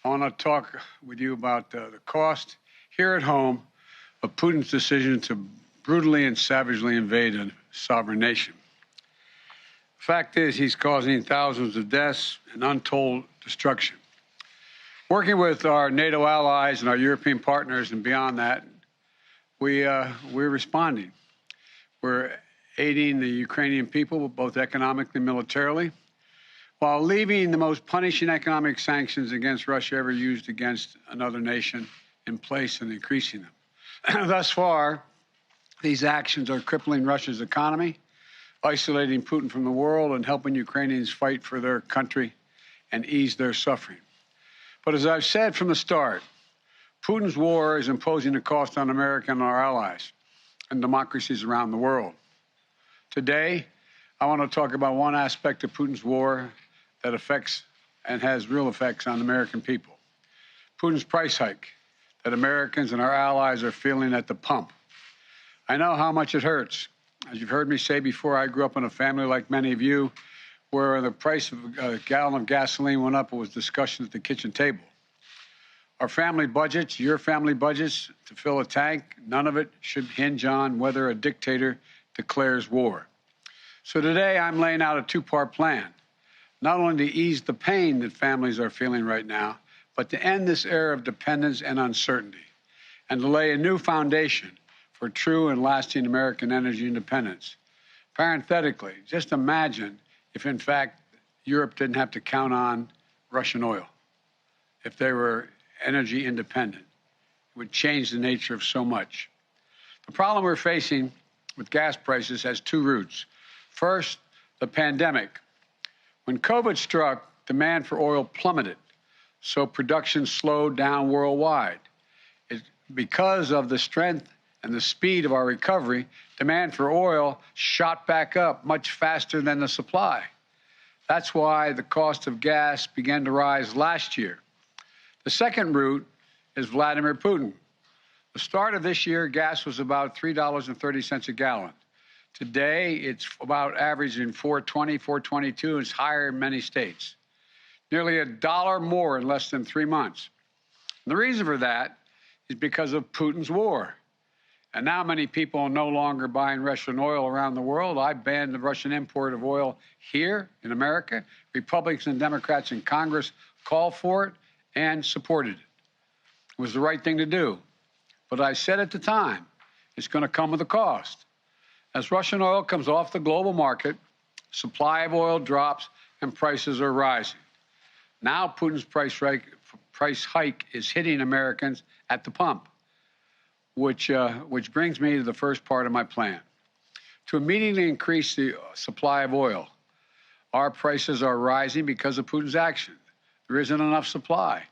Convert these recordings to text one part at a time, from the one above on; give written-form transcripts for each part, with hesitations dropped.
I want to talk with you about the cost here at home of Putin's decision to brutally and savagely invade a sovereign nation. The fact is, he's causing thousands of deaths and untold destruction. Working with our NATO allies and our European partners and beyond that, we're responding. We're aiding the Ukrainian people, both economically and militarily, while leaving the most punishing economic sanctions against Russia ever used against another nation in place and increasing them. Thus far, these actions are crippling Russia's economy, isolating Putin from the world, and helping Ukrainians fight for their country and ease their suffering. But as I've said from the start, Putin's war is imposing a cost on America and our allies and democracies around the world. Today, I want to talk about one aspect of Putin's war that affects and has real effects on the American people. Putin's price hike that Americans and our allies are feeling at the pump. I know how much it hurts. As you've heard me say before, I grew up in a family like many of you, where the price of a gallon of gasoline went up. It was discussion at the kitchen table. Our family budgets, your family budgets, to fill a tank, none of it should hinge on whether a dictator declares war. So today I'm laying out a two-part plan, not only to ease the pain that families are feeling right now, but to end this era of dependence and uncertainty, and to lay a new foundation for true and lasting American energy independence. Parenthetically, just imagine if, in fact, Europe didn't have to count on Russian oil. If they were energy independent, it would change the nature of so much. The problem we're facing with gas prices has two roots. First, the pandemic. When COVID struck, demand for oil plummeted, so production slowed down worldwide. Because of the strength and the speed of our recovery, demand for oil shot back up much faster than the supply. That's why the cost of gas began to rise last year. The second root is Vladimir Putin. The start of this year, gas was about $3.30 a gallon. Today, it's about averaging $4.20, $4.22. It's higher in many states. Nearly $1 more in less than 3 months. And the reason for that is because of Putin's war. And now many people are no longer buying Russian oil around the world. I banned the Russian import of oil here in America. Republicans and Democrats in Congress called for it and supported it. It was the right thing to do. But I said at the time, it's going to come with a cost. As Russian oil comes off the global market, supply of oil drops and prices are rising. Now Putin's price hike is hitting Americans at the pump, which brings me to the first part of my plan. To immediately increase the supply of oil, our prices are rising because of Putin's action. There isn't enough supply.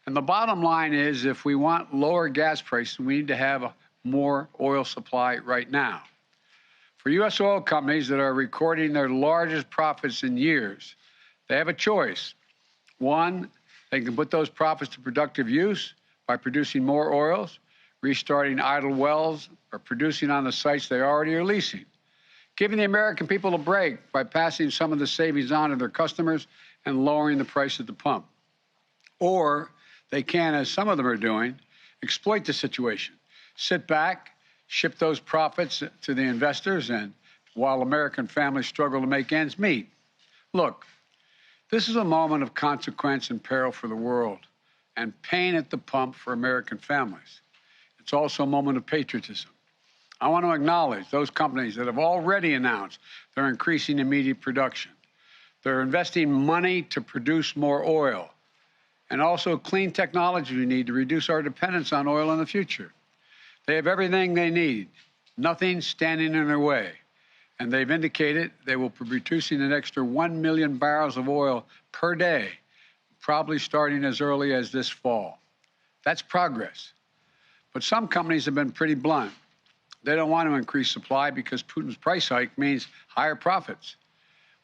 And the bottom line is, if we want lower gas prices, we need to have a more oil supply right now. For U.S. oil companies that are recording their largest profits in years, they have a choice. One, they can put those profits to productive use by producing more oils, restarting idle wells, or producing on the sites they already are leasing, giving the American people a break by passing some of the savings on to their customers and lowering the price at the pump. Or they can, as some of them are doing, exploit the situation, sit back, ship those profits to the investors, and while American families struggle to make ends meet. Look, this is a moment of consequence and peril for the world, and pain at the pump for American families. It's also a moment of patriotism. I want to acknowledge those companies that have already announced they're increasing immediate production. They're investing money to produce more oil, and also clean technology we need to reduce our dependence on oil in the future. They have everything they need, nothing standing in their way. And they've indicated they will be producing an extra 1 million barrels of oil per day, probably starting as early as this fall. That's progress. But some companies have been pretty blunt. They don't want to increase supply because Putin's price hike means higher profits.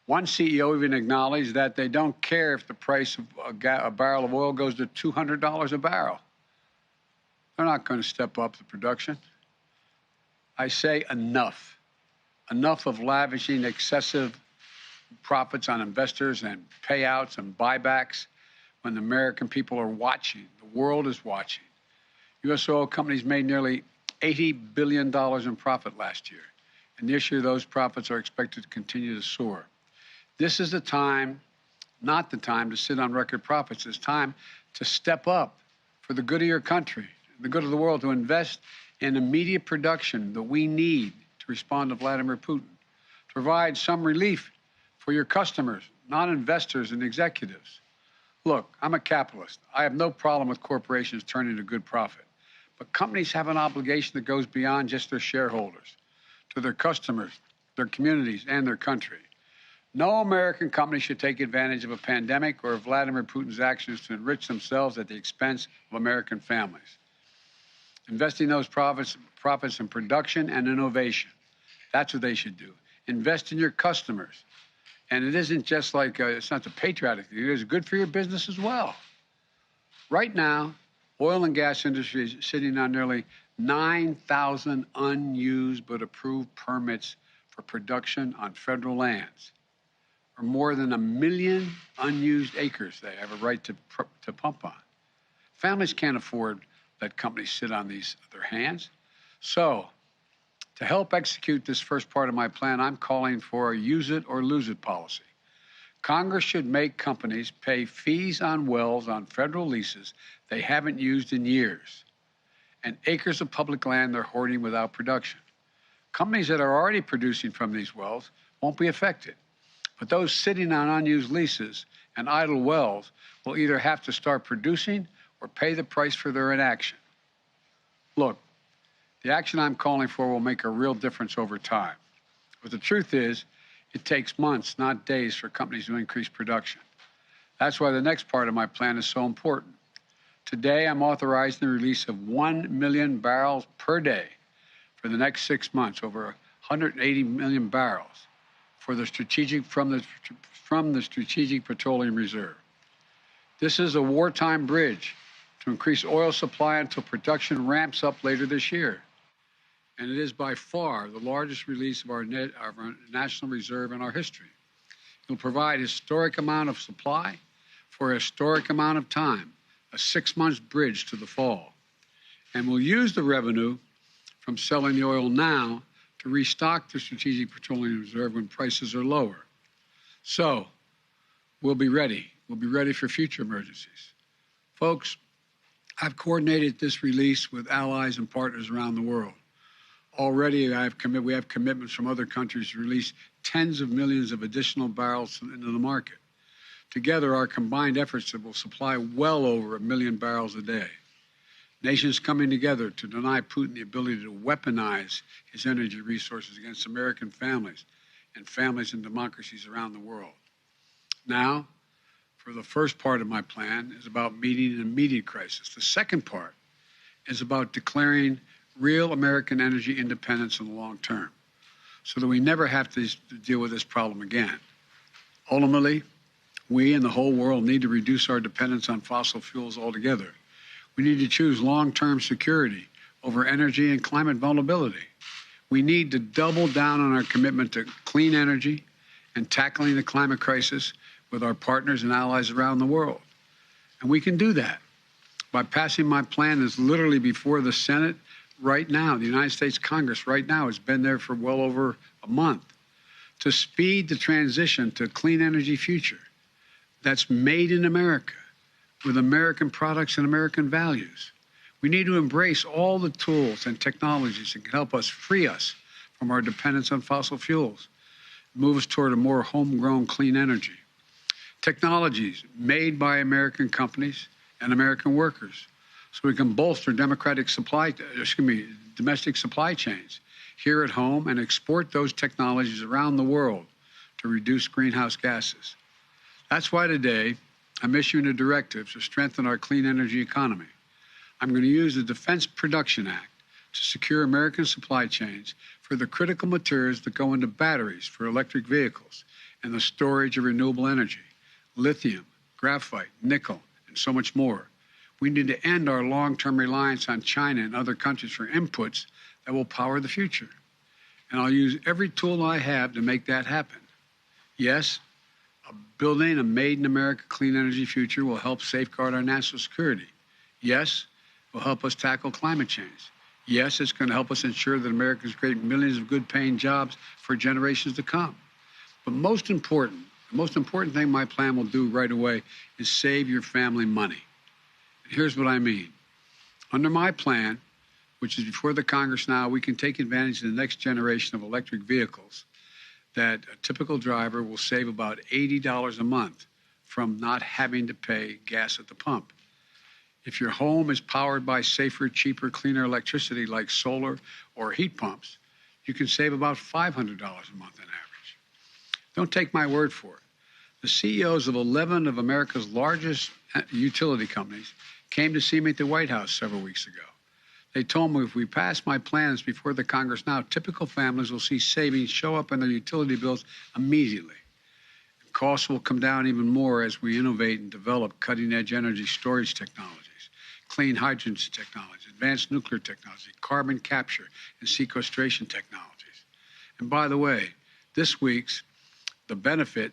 One CEO even acknowledged that they don't care if the price of a barrel of oil goes to $200 a barrel. They're not going to step up the production. I say enough. Enough of lavishing excessive profits on investors and payouts and buybacks when the American people are watching. The world is watching. U.S. oil companies made nearly $80 billion in profit last year. And this year, those profits are expected to continue to soar. This is the time, not the time to sit on record profits. It's time to step up for the good of your country, the good of the world, to invest in immediate production that we need to respond to Vladimir Putin, to provide some relief for your customers, not investors and executives. Look, I'm a capitalist. I have no problem with corporations turning a good profit. But companies have an obligation that goes beyond just their shareholders, to their customers, their communities, and their country. No American company should take advantage of a pandemic or of Vladimir Putin's actions to enrich themselves at the expense of American families. Investing those profits in production and innovation. That's what they should do. Invest in your customers. And it isn't just like, it's not the patriotic thing. It is good for your business as well. Right now, oil and gas industry is sitting on nearly 9,000 unused but approved permits for production on federal lands, or more than 1 million unused acres they have a right to pump on. Families can't afford that companies sit on their hands. So, to help execute this first part of my plan, I'm calling for a use it or lose it policy. Congress should make companies pay fees on wells on federal leases they haven't used in years, and acres of public land they're hoarding without production. Companies that are already producing from these wells won't be affected, but those sitting on unused leases and idle wells will either have to start producing or pay the price for their inaction. Look, the action I'm calling for will make a real difference over time. But the truth is, it takes months, not days, for companies to increase production. That's why the next part of my plan is so important. Today, I'm authorizing the release of 1 million barrels per day for the next 6 months, over 180 million barrels from the Strategic Petroleum Reserve. This is a wartime bridge to increase oil supply until production ramps up later this year. And it is by far the largest release of our national reserve in our history. It will provide a historic amount of supply for a historic amount of time, a 6-month bridge to the fall. And we'll use the revenue from selling the oil now to restock the Strategic Petroleum Reserve when prices are lower. So we'll be ready. We'll be ready for future emergencies. Folks, I've coordinated this release with allies and partners around the world. Already, we have commitments from other countries to release tens of millions of additional barrels into the market. Together, our combined efforts will supply well over 1 million barrels a day. Nations coming together to deny Putin the ability to weaponize his energy resources against American families and families and democracies around the world. Now, for the first part of my plan is about meeting an immediate crisis. The second part is about declaring real American energy independence in the long term so that we never have to deal with this problem again. Ultimately, we and the whole world need to reduce our dependence on fossil fuels altogether. We need to choose long-term security over energy and climate vulnerability. We need to double down on our commitment to clean energy and tackling the climate crisis with our partners and allies around the world. And we can do that by passing my plan that's literally before the Senate right now. The United States Congress right now has been there for well over a month to speed the transition to a clean energy future that's made in America with American products and American values. We need to embrace all the tools and technologies that can help us free us from our dependence on fossil fuels, move us toward a more homegrown clean energy. Technologies made by American companies and American workers, so we can bolster domestic supply chains here at home and export those technologies around the world to reduce greenhouse gases. That's why today I'm issuing a directive to strengthen our clean energy economy. I'm going to use the Defense Production Act to secure American supply chains for the critical materials that go into batteries for electric vehicles and the storage of renewable energy, lithium, graphite, nickel, and so much more. We need to end our long-term reliance on China and other countries for inputs that will power the future. And I'll use every tool I have to make that happen. Yes, Building a made-in-America clean energy future will help safeguard our national security. Yes, it will help us tackle climate change. Yes, it's going to help us ensure that Americans create millions of good-paying jobs for generations to come. But the most important thing my plan will do right away is save your family money. And here's what I mean. Under my plan, which is before the Congress now, we can take advantage of the next generation of electric vehicles that a typical driver will save about $80 a month from not having to pay gas at the pump. If your home is powered by safer, cheaper, cleaner electricity like solar or heat pumps, you can save about $500 a month on average. Don't take my word for it. The CEOs of 11 of America's largest utility companies came to see me at the White House several weeks ago. They told me if we pass my plans before the Congress now, typical families will see savings show up in their utility bills immediately. Costs will come down even more as we innovate and develop cutting-edge energy storage technologies, clean hydrogen technology, advanced nuclear technology, carbon capture and sequestration technologies. And by the way, this week's the benefit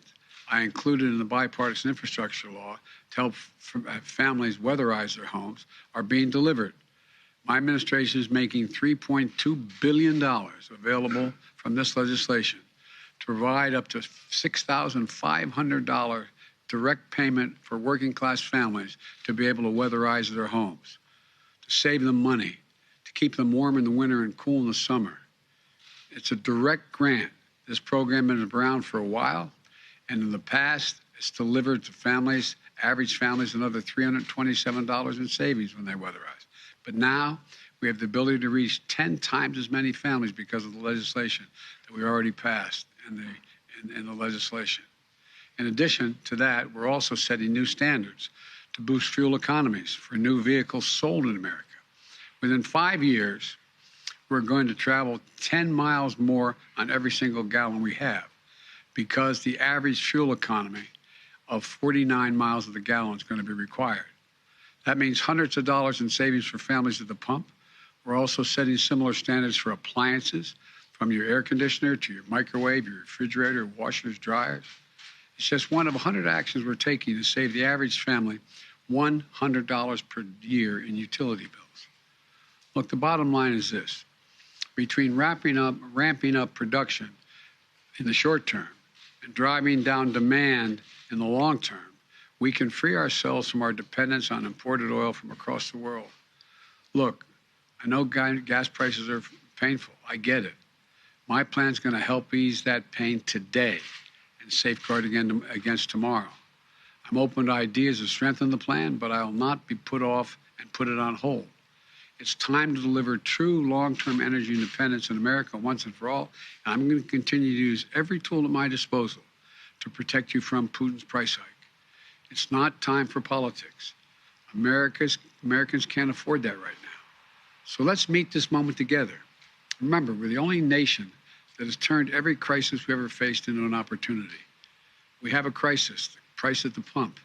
I included in the bipartisan infrastructure law to help families weatherize their homes are being delivered. My administration is making $3.2 billion available from this legislation to provide up to $6,500 direct payment for working-class families to be able to weatherize their homes, to save them money, to keep them warm in the winter and cool in the summer. It's a direct grant. This program has been around for a while, and in the past, it's delivered to families, average families, another $327 in savings when they weatherize. But now we have the ability to reach 10 times as many families because of the legislation that we already passed in the legislation. In addition to that, we're also setting new standards to boost fuel economies for new vehicles sold in America. Within 5 years, we're going to travel 10 miles more on every single gallon we have because the average fuel economy of 49 miles of the gallon is going to be required. That means hundreds of dollars in savings for families at the pump. We're also setting similar standards for appliances, from your air conditioner to your microwave, your refrigerator, washers, dryers. It's just one of 100 actions we're taking to save the average family $100 per year in utility bills. Look, the bottom line is this. Between ramping up production in the short term and driving down demand in the long term, we can free ourselves from our dependence on imported oil from across the world. Look, I know gas prices are painful. I get it. My plan is going to help ease that pain today and safeguard against tomorrow. I'm open to ideas to strengthen the plan, but I will not be put off and put it on hold. It's time to deliver true long-term energy independence in America once and for all, and I'm going to continue to use every tool at my disposal to protect you from Putin's price hike. It's not time for politics. Americans can't afford that right now. So let's meet this moment together. Remember, we're the only nation that has turned every crisis we ever faced into an opportunity. We have a crisis, the price at the pump.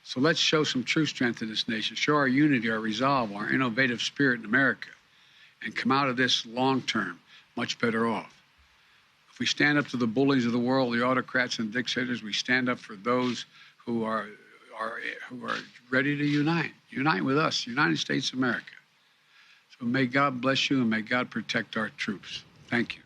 So let's show some true strength in this nation, show our unity, our resolve, our innovative spirit in America, and come out of this long-term much better off. If we stand up to the bullies of the world, the autocrats and dictators, we stand up for those who are ready to unite with us, United States of America. So may God bless you and may God protect our troops. Thank you.